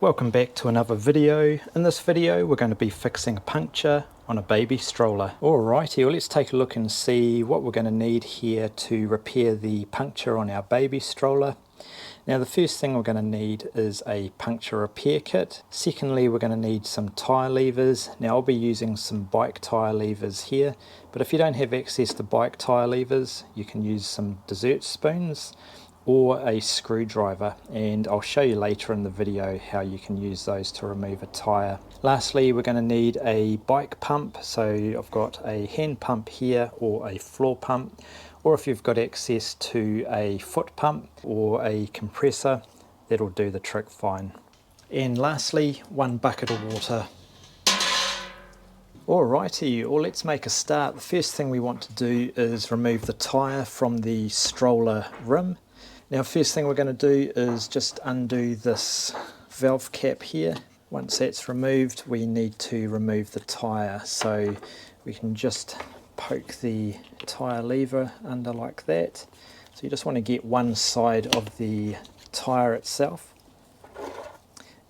Welcome back to another video. In this video we're going to be fixing a puncture on a baby stroller. Alrighty, well let's take a look and see what we're going to need here to repair the puncture on our baby stroller. Now the first thing we're going to need is a puncture repair kit. Secondly, we're going to need some tyre levers. Now I'll be using some bike tyre levers here, but if you don't have access to bike tyre levers you can use some dessert spoons or a screwdriver, and I'll show you later in the video how you can use those to remove a tyre. Lastly, we're going to need a bike pump, so I've got a hand pump here or a floor pump, or if you've got access to a foot pump or a compressor, that'll do the trick fine. And lastly, one bucket of water. Alrighty, well let's make a start. The first thing we want to do is remove the tyre from the stroller rim. Now first thing we're going to do is just undo this valve cap here. Once that's removed we need to remove the tyre, so we can just poke the tyre lever under like that. So you just want to get one side of the tyre itself,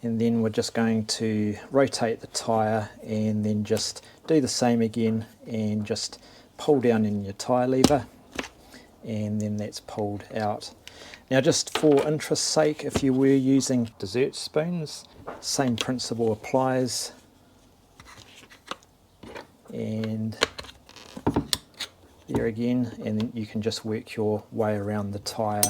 and then we're just going to rotate the tyre and then just do the same again and just pull down in your tyre lever, and then that's pulled out. Now just for interest's sake, if you were using dessert spoons, same principle applies, and there again, and then you can just work your way around the tyre.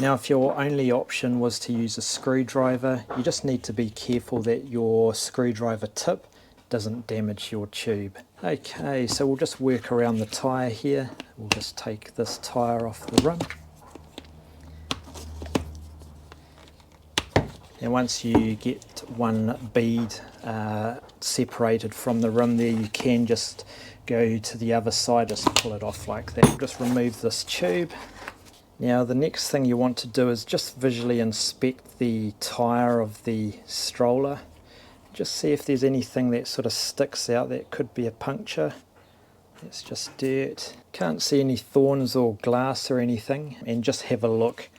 Now if your only option was to use a screwdriver, you just need to be careful that your screwdriver tip doesn't damage your tube. Okay, so we'll just work around the tyre here. We'll just take this tyre off the rim. And once you get one bead separated from the rim there, you can just go to the other side, just pull it off like that. We'll just remove this tube. Now the next thing you want to do is just visually inspect the tyre of the stroller. Just see if there's anything that sort of sticks out that could be a puncture. It's just dirt. Can't see any thorns or glass or anything, and just have a look.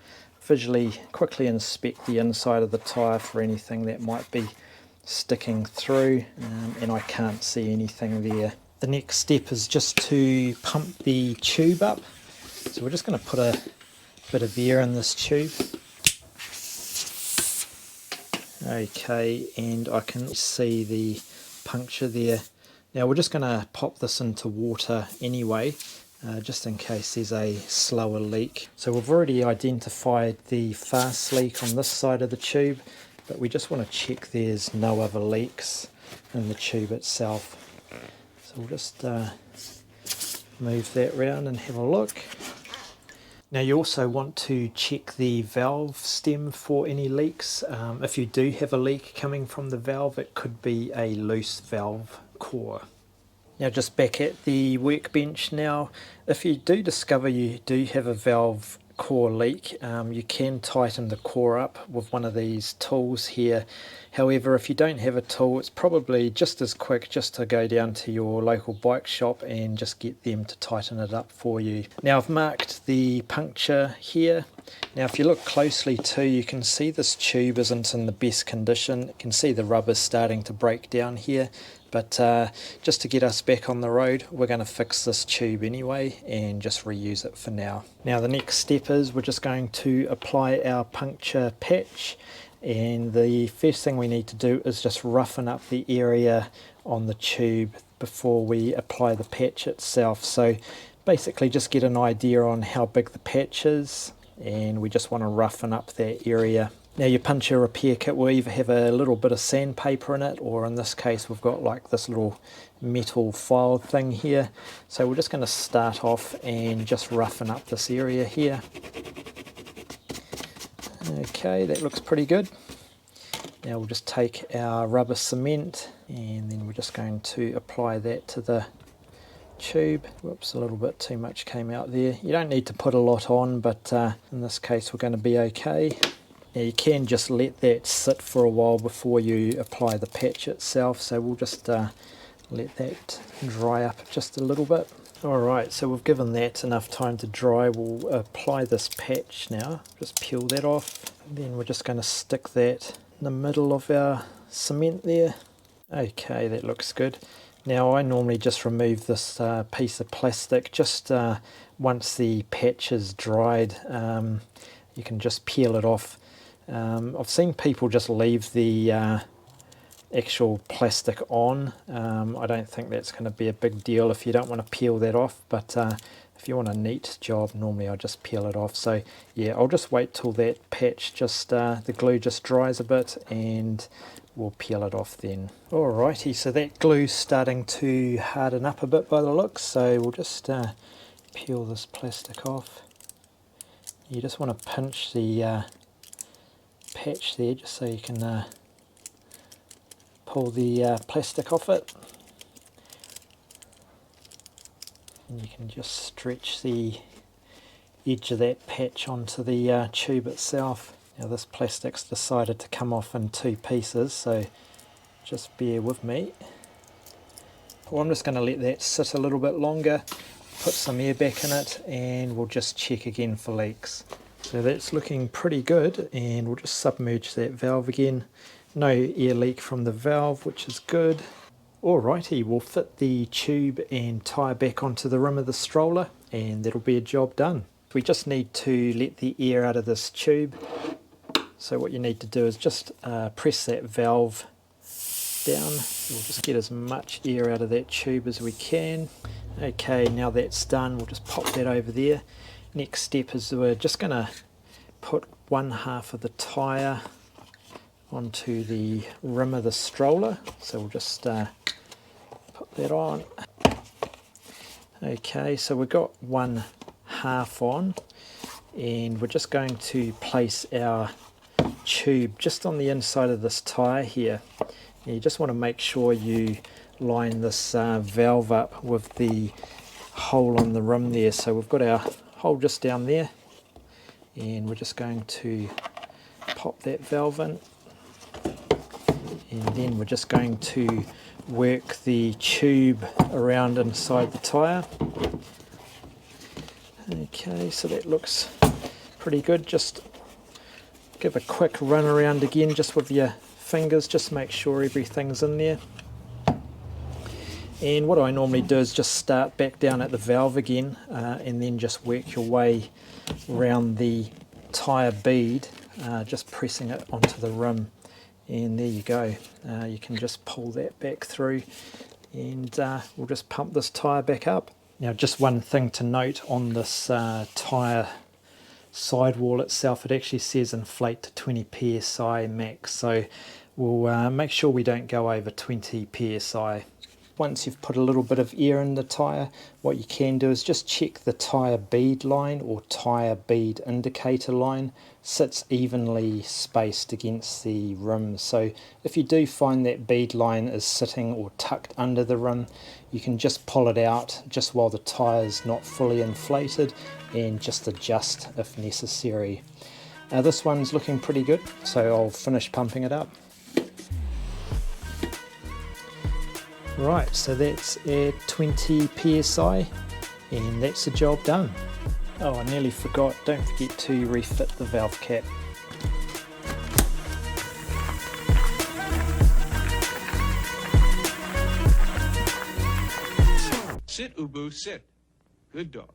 Visually quickly inspect the inside of the tyre for anything that might be sticking through, and I can't see anything there. The next step is just to pump the tube up. So we're just going to put a bit of air in this tube. Okay, and I can see the puncture there. Now we're just going to pop this into water anyway, just in case there's a slower leak. So we've already identified the fast leak on this side of the tube, but we just want to check there's no other leaks in the tube itself. So we'll just move that round and have a look. Now you also want to check the valve stem for any leaks. If you do have a leak coming from the valve, it could be a loose valve core. Now just back at the workbench now, if you do discover you do have a valve core leak, you can tighten the core up with one of these tools here. However, if you don't have a tool, it's probably just as quick just to go down to your local bike shop and just get them to tighten it up for you. Now I've marked the puncture here. Now if you look closely too, you can see this tube isn't in the best condition. You can see the rubber's starting to break down here. But just to get us back on the road, we're going to fix this tube anyway and just reuse it for now. Now the next step is we're just going to apply our puncture patch, and the first thing we need to do is just roughen up the area on the tube before we apply the patch itself. So basically just get an idea on how big the patch is, and we just want to roughen up that area. Now your puncture repair kit will either have a little bit of sandpaper in it, or in this case we've got like this little metal file thing here. So we're just going to start off and just roughen up this area here. Okay, that looks pretty good. Now we'll just take our rubber cement and then we're just going to apply that to the tube. Whoops, a little bit too much came out there. You don't need to put a lot on, but in this case we're going to be okay. Now you can just let that sit for a while before you apply the patch itself, so we'll just let that dry up just a little bit. Alright, so we've given that enough time to dry. We'll apply this patch now. Just peel that off. Then we're just going to stick that in the middle of our cement there. Okay, that looks good. Now I normally just remove this piece of plastic just once the patch is dried. You can just peel it off. I've seen people just leave the actual plastic on. I don't think that's going to be a big deal if you don't want to peel that off, but if you want a neat job, normally I just peel it off. So yeah, I'll just wait till that patch just the glue just dries a bit and we'll peel it off then. Alrighty, so that glue's starting to harden up a bit by the looks, so we'll just peel this plastic off. You just want to pinch the patch there just so you can pull the plastic off it. And you can just stretch the edge of that patch onto the tube itself. Now this plastic's decided to come off in two pieces, so just bear with me. Well, I'm just going to let that sit a little bit longer, put some air back in it, and we'll just check again for leaks. So that's looking pretty good, and we'll just submerge that valve again. No air leak from the valve, which is good. Alrighty, we'll fit the tube and tyre back onto the rim of the stroller, and that'll be a job done. We just need to let the air out of this tube. So what you need to do is just press that valve down. We'll just get as much air out of that tube as we can. Okay, now that's done, we'll just pop that over there. Next step is we're just going to put one half of the tyre onto the rim of the stroller. So we'll just put that on. Okay, so we've got one half on, and we're just going to place our tube just on the inside of this tyre here. And you just want to make sure you line this valve up with the hole on the rim there. So we've got our hole just down there, and we're just going to pop that valve in, and then we're just going to work the tube around inside the tyre. Okay, so that looks pretty good. Just give a quick run around again just with your fingers, just make sure everything's in there. And what I normally do is just start back down at the valve again, and then just work your way around the tyre bead, just pressing it onto the rim. And there you go, you can just pull that back through, and we'll just pump this tyre back up. Now just one thing to note on this tyre sidewall itself, it actually says inflate to 20 psi max, so we'll make sure we don't go over 20 psi. Once you've put a little bit of air in the tyre, what you can do is just check the tyre bead line or tyre bead indicator line sits evenly spaced against the rim. So if you do find that bead line is sitting or tucked under the rim, you can just pull it out just while the tyre is not fully inflated and just adjust if necessary. This one's looking pretty good, so I'll finish pumping it up. Right, so that's at 20 psi, and that's the job done. Oh, I nearly forgot, don't forget to refit the valve cap. Sit, Ubu, sit. Good dog.